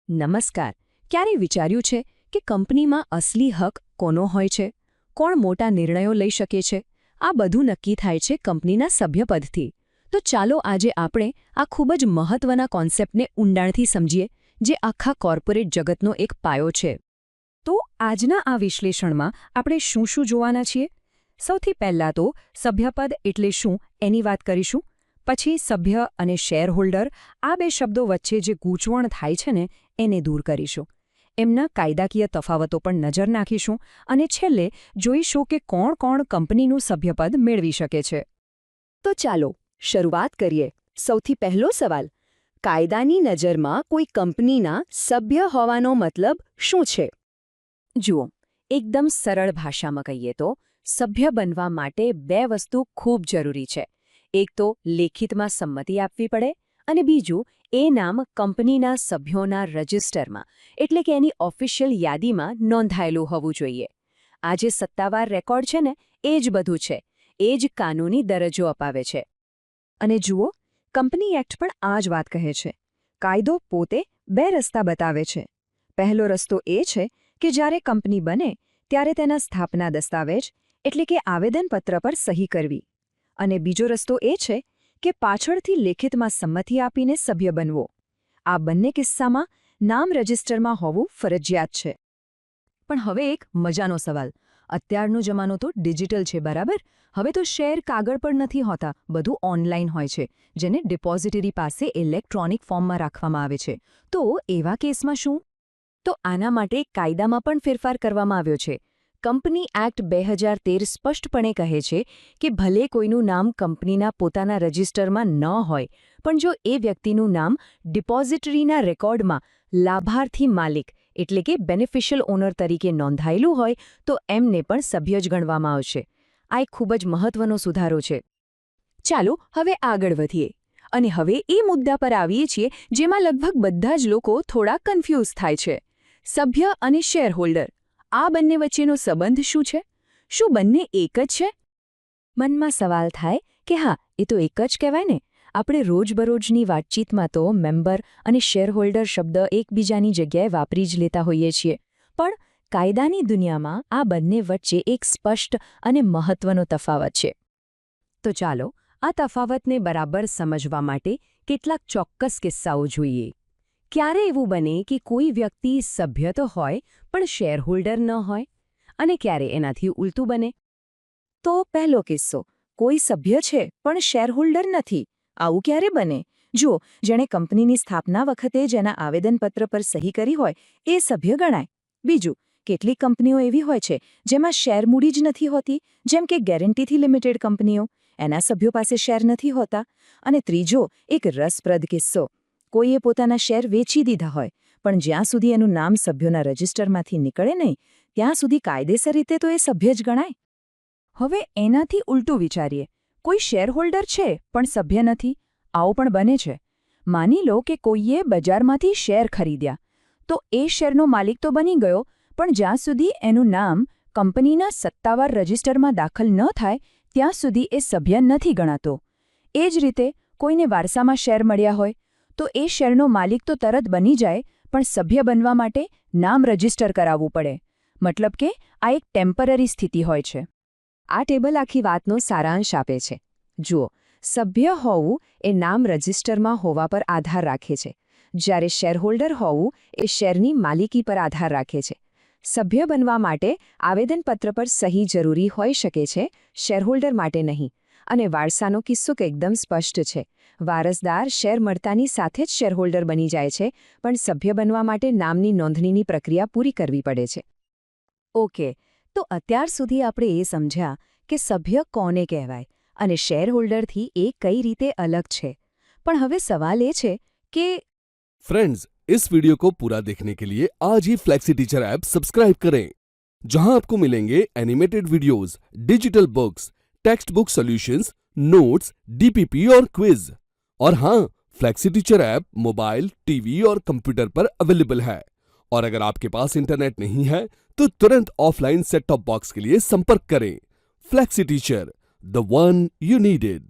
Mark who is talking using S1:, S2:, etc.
S1: નમસ્કાર. ક્યારેય વિચાર્યું છે કે કંપનીમાં અસલી હક કોનો હોય છે? કોણ મોટા નિર્ણયો લઈ શકે છે? આ બધું નક્કી થાય છે કંપનીના સભ્યપદથી. તો ચાલો આજે આપણે આ ખૂબ જ મહત્વના કોન્સેપ્ટને ઊંડાણથી સમજીએ, જે આખા કોર્પોરેટ જગતનો એક પાયો છે. તો આજના આ વિશ્લેષણમાં આપણે શું શું જોવાના છીએ? સૌથી પહેલાં તો સભ્યપદ એટલે શું એની વાત કરીશું. પછી સભ્ય અને શેરહોલ્ડર, આ બે શબ્દો વચ્ચે જે ગૂંચવણ થાય છે ને, એને દૂર કરીશું. એમના કાયદાકીય તફાવતો પણ નજર નાખીશું અને છેલ્લે જોઈશું કે કોણ કોણ કંપનીનું સભ્યપદ મેળવી શકે છે. તો ચાલો શરૂઆત કરીએ. સૌથી પહેલો સવાલ, કાયદાની નજરમાં કોઈ કંપનીના સભ્ય હોવાનો મતલબ શું છે? જુઓ, એકદમ સરળ ભાષામાં કહીએ તો સભ્ય બનવા માટે બે વસ્તુ ખૂબ જરૂરી છે. એક તો લેખિતમાં સંમતિ આપવી પડે અને બીજું એ નામ કંપનીના સભ્યોના રજિસ્ટરમાં એટલે કે એની ઓફિશિયલ યાદીમાં નોંધાયેલું હોવું જોઈએ. આ જે સત્તાવાર રેકોર્ડ છે ને, એ જ બધું છે. એ જ કાનૂની દરજ્જો અપાવે છે. અને જુઓ, કંપની એક્ટ પણ આ જ વાત કહે છે. કાયદો પોતે બે રસ્તા બતાવે છે. પહેલો રસ્તો એ છે કે જ્યારે કંપની બને ત્યારે તેના સ્થાપના દસ્તાવેજ એટલે કે આવેદનપત્ર પર સહી કરવી. અને બીજો રસ્તો એ છે કે પાછળથી લેખિતમાં સંમતિ આપીને સભ્ય બનવો. આ બંને કિસ્સામાં નામ રજિસ્ટરમાં હોવું ફરજિયાત છે. પણ હવે એક મજાનો સવાલ. અત્યારનો જમાનો તો ડિજિટલ છે, બરાબર? હવે તો શેર કાગળ પર નથી હોતા, બધું ઓનલાઈન હોય છે, જેને ડિપોઝિટરી પાસે ઇલેક્ટ્રોનિક ફોર્મમાં રાખવામાં આવે છે. તો એવા કેસમાં શું? તો આના માટે કાયદામાં પણ ફેરફાર કરવામાં આવ્યો છે. કંપની એક્ટ 2013 સ્પષ્ટપણે કહે છે કે ભલે કોઈનું નામ કંપનીના પોતાના રજિસ્ટરમાં ન હોય, પણ જો એ વ્યક્તિનું નામ ડિપોઝિટરીના રેકોર્ડમાં લાભાર્થી માલિક એટલે કે બેનિફિશિયલ ઓનર તરીકે નોંધાયેલું હોય તો એમને પણ સભ્ય જ ગણવામાં આવશે. આ એક ખૂબ જ મહત્વનો સુધારો છે. ચાલો હવે આગળ વધીએ અને હવે એ મુદ્દા પર આવીએ છીએ જેમાં લગભગ બધા જ લોકો થોડા કન્ફ્યુઝ થાય છે. સભ્ય અને શેરહોલ્ડર, આ બંને વચ્ચેનો સંબંધ શું છે? શું બંને એક જ છે? મનમાં સવાલ થાય કે હા, એ તો એક જ કહેવાય ને. આપણે રોજબરોજની વાતચીતમાં તો મેમ્બર અને શેરહોલ્ડર શબ્દ એકબીજાની જગ્યાએ વાપરી જ લેતા હોઈએ છીએ. પણ કાયદાની દુનિયામાં આ બંને વચ્ચે એક સ્પષ્ટ અને મહત્વનો તફાવત છે. તો ચાલો આ તફાવતને બરાબર સમજવા માટે કેટલાક ચોક્કસ કિસ્સાઓ જોઈએ. ક્યારે એવું બને કે કોઈ વ્યક્તિ સભ્ય તો હોય પણ શેરહોલ્ડર ન હોય? અને ક્યારે એનાથી ઉલટું બને? તો પહેલો કિસ્સો, કોઈ સભ્ય છે પણ શેરહોલ્ડર નથી. આવું ક્યારે બને? જુઓ, જેણે કંપનીની સ્થાપના વખતે જેના આવેદનપત્ર પર સહી કરી હોય એ સભ્ય ગણાય. બીજું, કેટલીક કંપનીઓ એવી હોય છે જેમાં શેર મૂડી જ નથી હોતી, જેમ કે ગેરંટીથી લિમિટેડ કંપનીઓ. એના સભ્યો પાસે શેર નથી હોતા. અને ત્રીજો, એક રસપ્રદ કિસ્સો, કોઈએ પોતાના શેર વેચી દીધા હોય, પણ જ્યાં સુધી એનું નામ સભ્યોના રજિસ્ટરમાંથી નીકળે નહીં, ત્યાં સુધી કાયદેસર રીતે તો એ સભ્ય જ ગણાય. હવે એનાથી ઉલટું વિચારીએ. કોઈ શેરહોલ્ડર છે પણ સભ્ય નથી. આવું પણ બને છે. માની લો કે કોઈએ બજારમાંથી શેર ખરીદ્યા, તો એ શેરનો માલિક તો બની ગયો, પણ જ્યાં સુધી એનું નામ કંપનીના સત્તાવાર રજિસ્ટરમાં દાખલ ન થાય ત્યાં સુધી એ સભ્ય નથી ગણાતો. એ જ રીતે કોઈને વારસામાં શેર મળ્યા હોય તો એ શેરનો માલિક તો તરત બની જાય, પણ સભ્ય બનવા માટે નામ રજિસ્ટર કરાવવું પડે. મતલબ કે આ એક ટેમ્પરરી સ્થિતિ હોય છે. આ ટેબલ આખી વાતનો સારાંશ આપે છે. જુઓ, સભ્ય હોવું એ નામ રજિસ્ટરમાં હોવા પર આધાર રાખે છે, જ્યારે શેરહોલ્ડર હોવું એ શેરની માલિકી પર આધાર રાખે છે. સભ્ય બનવા માટે આવેદનપત્ર પર સહી જરૂરી હોઈ શકે છે, શેરહોલ્ડર માટે નહીં. અને વારસાનો કિસ્સો એકદમ સ્પષ્ટ છે. વારસદાર શેર મળતાની સાથે જ શેરહોલ્ડર બની જાય છે, પણ સભ્ય બનવા માટે નામની નોંધણીની પ્રક્રિયા પૂરી કરવી પડે છે. ઓકે, તો અત્યાર સુધી આપણે એ સમજ્યા કે સભ્ય કોને કહેવાય અને શેરહોલ્ડરથી એ કઈ રીતે અલગ છે. પણ હવે સવાલ એ છે કે
S2: फ्रेंड्स, इस वीडियो को पूरा देखने के लिए आज ही फ्लेक्सी टीचर ऐप सब्सक्राइब करें, जहां आपको मिलेंगे animated videos, digital books, text book solutions, notes, DPP और क्विज. और हाँ, flexi teacher app mobile, TV और कंप्यूटर पर अवेलेबल है. और अगर आपके पास इंटरनेट नहीं है तो तुरंत ऑफलाइन सेट टॉप बॉक्स के लिए संपर्क करें. Flexi teacher, the one you needed.